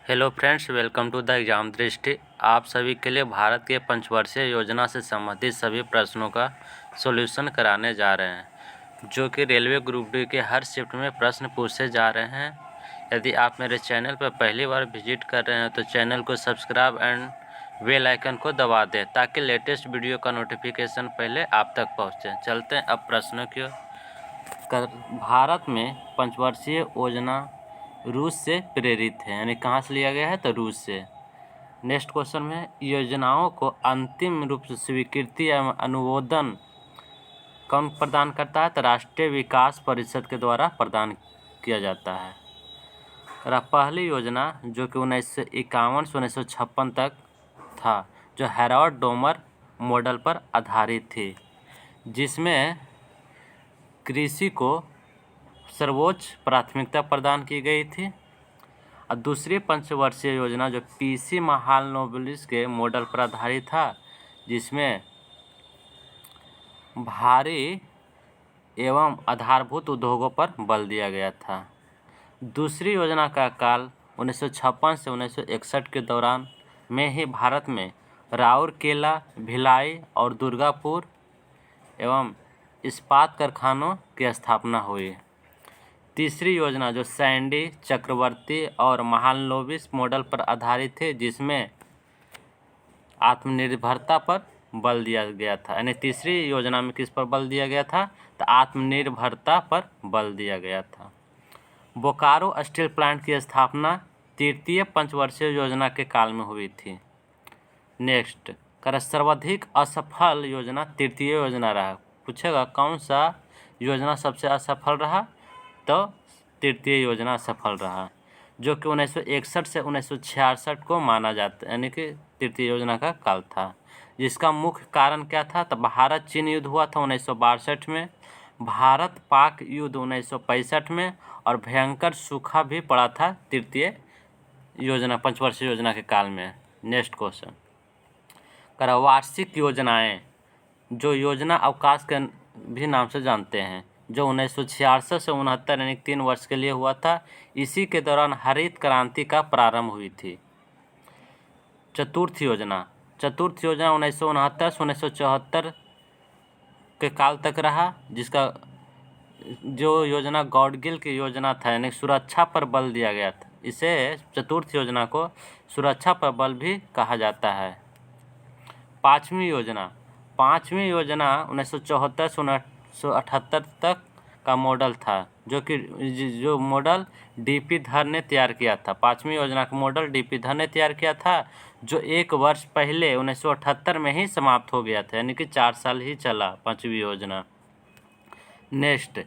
Hello friends, welcome to the exam Drishti. आप सभी के लिए भारत के पंचवर्षीय योजना से संबंधित सभी प्रश्नों का सॉल्यूशन कराने जा रहे हैं, जो कि रेलवे ग्रुप डी के हर शिफ्ट में प्रश्न पूछे जा रहे हैं। यदि आप मेरे चैनल पर पहली बार विजिट कर रहे हैं तो चैनल को सब्सक्राइब एंड बेल आइकन को दबा दें ताकि लेटेस्ट वीडियो का नोटिफिकेशन पहले आप तक पहुँचे। चलते हैं अब प्रश्नों की ओर। भारत में पंचवर्षीय योजना रूस से प्रेरित है, यानी कहाँ से लिया गया है तो रूस से। नेक्स्ट क्वेश्चन में योजनाओं को अंतिम रूप से स्वीकृति एवं अनुमोदन कौन प्रदान करता है तो राष्ट्रीय विकास परिषद के द्वारा प्रदान किया जाता है। और पहली योजना जो कि 1951 से 1956 तक था, जो हैरोल्ड डोमर मॉडल पर आधारित थी, जिसमें कृषि को सर्वोच्च प्राथमिकता प्रदान की गई थी। और दूसरी पंचवर्षीय योजना जो पीसी महालनोबिस के मॉडल पर आधारित था, जिसमें भारी एवं आधारभूत उद्योगों पर बल दिया गया था। दूसरी योजना का काल 1956 से 1961 के दौरान में ही भारत में राउरकेला, भिलाई और दुर्गापुर एवं इस्पात कारखानों की स्थापना हुई। तीसरी योजना जो सैंडी, चक्रवर्ती और महालनोबिस मॉडल पर आधारित थे, जिसमें आत्मनिर्भरता पर बल दिया गया था। यानी तीसरी योजना में किस पर बल दिया गया था तो आत्मनिर्भरता पर बल दिया गया था। बोकारो स्टील प्लांट की स्थापना तृतीय पंचवर्षीय योजना के काल में हुई थी। नेक्स्ट, सर्वाधिक असफल योजना तृतीय योजना रहा। पूछेगा कौन सा योजना सबसे असफल रहा तो तृतीय योजना सफल रहा, जो कि 1961 से 1966 को माना जाता है, यानी कि तृतीय योजना का काल था। जिसका मुख्य कारण क्या था तो भारत चीन युद्ध हुआ था 1962 में, भारत पाक युद्ध 1965 में, और भयंकर सूखा भी पड़ा था तृतीय योजना पंचवर्षीय योजना के काल में। नेक्स्ट क्वेश्चन, वार्षिक योजनाएं जो योजना अवकाश के भी नाम से जानते हैं, जो 1966 से 69 यानी 3 वर्ष के लिए हुआ था। इसी के दौरान हरित क्रांति का प्रारंभ हुई थी। चतुर्थ योजना 1969 से 1974 के काल तक रहा, जिसका जो योजना गॉडगिल की योजना था, यानी सुरक्षा पर बल दिया गया था। इसे चतुर्थ योजना को सुरक्षा पर बल भी कहा जाता है। पाँचवीं योजना 1974 से 1978 तक का मॉडल था, जो मॉडल डीपी धर ने तैयार किया था। पाँचवीं योजना का मॉडल डीपी धर ने तैयार किया था, जो 1 वर्ष पहले 1978 में ही समाप्त हो गया था, यानी कि 4 साल ही चला पाँचवीं योजना। नेक्स्ट,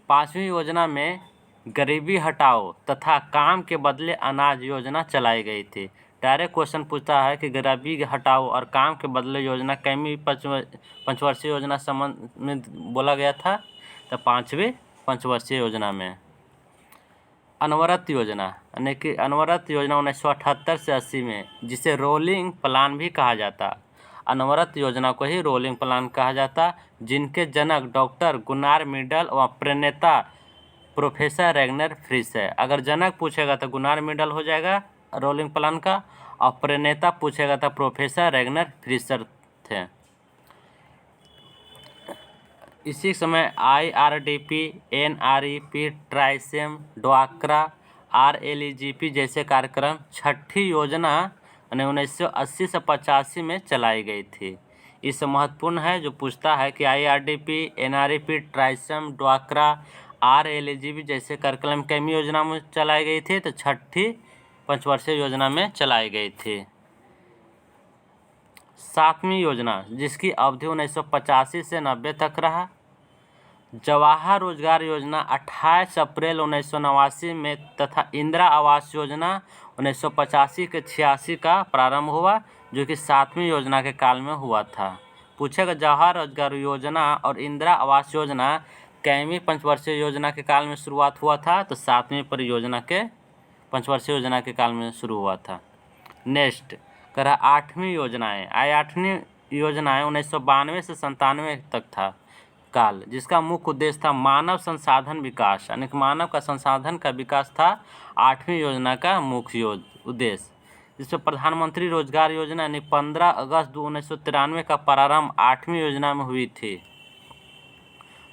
पाँचवीं योजना में गरीबी हटाओ तथा काम के बदले अनाज योजना चलाई गई थी। डायरेक्ट क्वेश्चन पूछता है कि गरीबी हटाओ और काम के बदले योजना कैमी पंचवर्षीय योजना संबंध में बोला गया था तो पाँचवीं पंचवर्षीय योजना में। अनवरत योजना, यानी कि अनवरत योजना 1978 से 80 में, जिसे रोलिंग प्लान भी कहा जाता। अनवरत योजना को ही रोलिंग प्लान कहा जाता, जिनके जनक डॉक्टर गुनार मिडल व प्रणेता प्रोफेसर रेगनर फ्रिस है। अगर जनक पूछेगा तो गुनार मिडल हो जाएगा रोलिंग प्लान का, और प्रणेता पूछेगा तो प्रोफेसर रेगनर फ्रिसर थे। इसी समय IRDP, NREP, ट्राइसेम, ड्वाक्रा, RLEGP जैसे कार्यक्रम छठी योजना 1980 से 85 में चलाई गई थी। इस महत्वपूर्ण है जो पूछता है कि IRDP, NREP, ट्राइसेम, ड्वाक्रा, RLEGP जैसे कार्यक्रम कैमी योजना में चलाई गई थी तो छठी पंचवर्षीय योजना में चलाई गई थी। सातवीं योजना जिसकी अवधि 1985 से 90 तक रहा। जवाहर रोजगार योजना 28 अप्रैल 1989 में तथा इंदिरा आवास योजना 1985 के 86 का प्रारंभ हुआ, जो कि सातवीं योजना के काल में हुआ था। पूछेगा जवाहर रोजगार योजना और इंदिरा आवास योजना कैमी पंचवर्षीय योजना के काल में शुरुआत हुआ था तो सातवीं परियोजना के पंचवर्षीय योजना के काल में शुरू हुआ था। नेक्स्ट, आठवीं योजनाएं। आठवीं योजनाएं 1992 से 97 तक था काल, जिसका मुख्य उद्देश्य था मानव संसाधन विकास, यानी कि मानव का संसाधन का विकास था आठवीं योजना का मुख्य उद्देश्य, जिसमें प्रधानमंत्री रोजगार योजना यानी 15 अगस्त 1993 का प्रारंभ 8वीं योजना में हुई थी।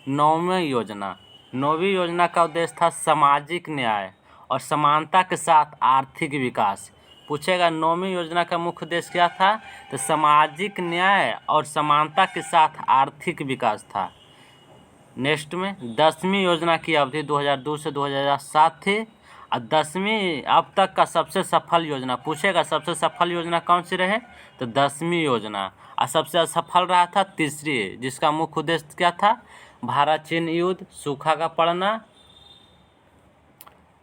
9वीं योजना का उद्देश्य था सामाजिक न्याय और समानता के साथ आर्थिक विकास। पूछेगा 9वीं योजना का मुख्य उद्देश्य क्या था, तो सामाजिक न्याय और समानता के साथ आर्थिक विकास था। नेक्स्ट में 10वीं योजना की अवधि 2002 से 2007 थी और 10वीं अब तक का सबसे सफल योजना। पूछेगा सबसे सफल योजना कौन सी रहे, तो 10वीं योजना। और सबसे असफल रहा था तीसरी, जिसका मुख्य उद्देश्य क्या था, भारत चीन युद्ध, सूखा का पड़ना।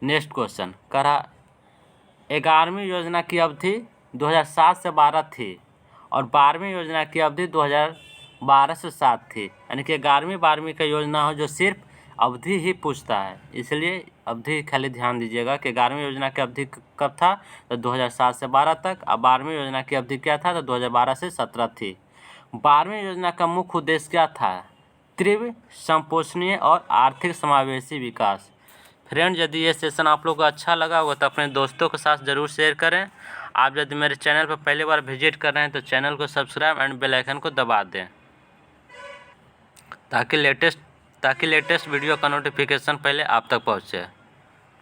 नेक्स्ट क्वेश्चन करा 11वीं योजना की अवधि 2007 से 12 थी और 12वीं योजना की अवधि 2012 से 7 थी, यानी कि 11वीं 12वीं का योजना हो जो सिर्फ अवधि ही पूछता है, इसलिए अवधि खाली ध्यान दीजिएगा कि 11वीं योजना की अवधि कब था, तो 2007 से 12 तक। और 12वीं योजना की अवधि क्या था, तो 2012 से 17 थी। 12वीं योजना का मुख्य उद्देश्य क्या था, तीव्र, संपोषणीय और आर्थिक समावेशी विकास। फ्रेंड, यदि ये सेशन आप लोगों को अच्छा लगा होगा तो अपने दोस्तों के साथ ज़रूर शेयर करें। आप यदि मेरे चैनल पर पहली बार विजिट कर रहे हैं तो चैनल को सब्सक्राइब एंड बेल आइकन को दबा दें ताकि लेटेस्ट वीडियो का नोटिफिकेशन पहले आप तक पहुंचे।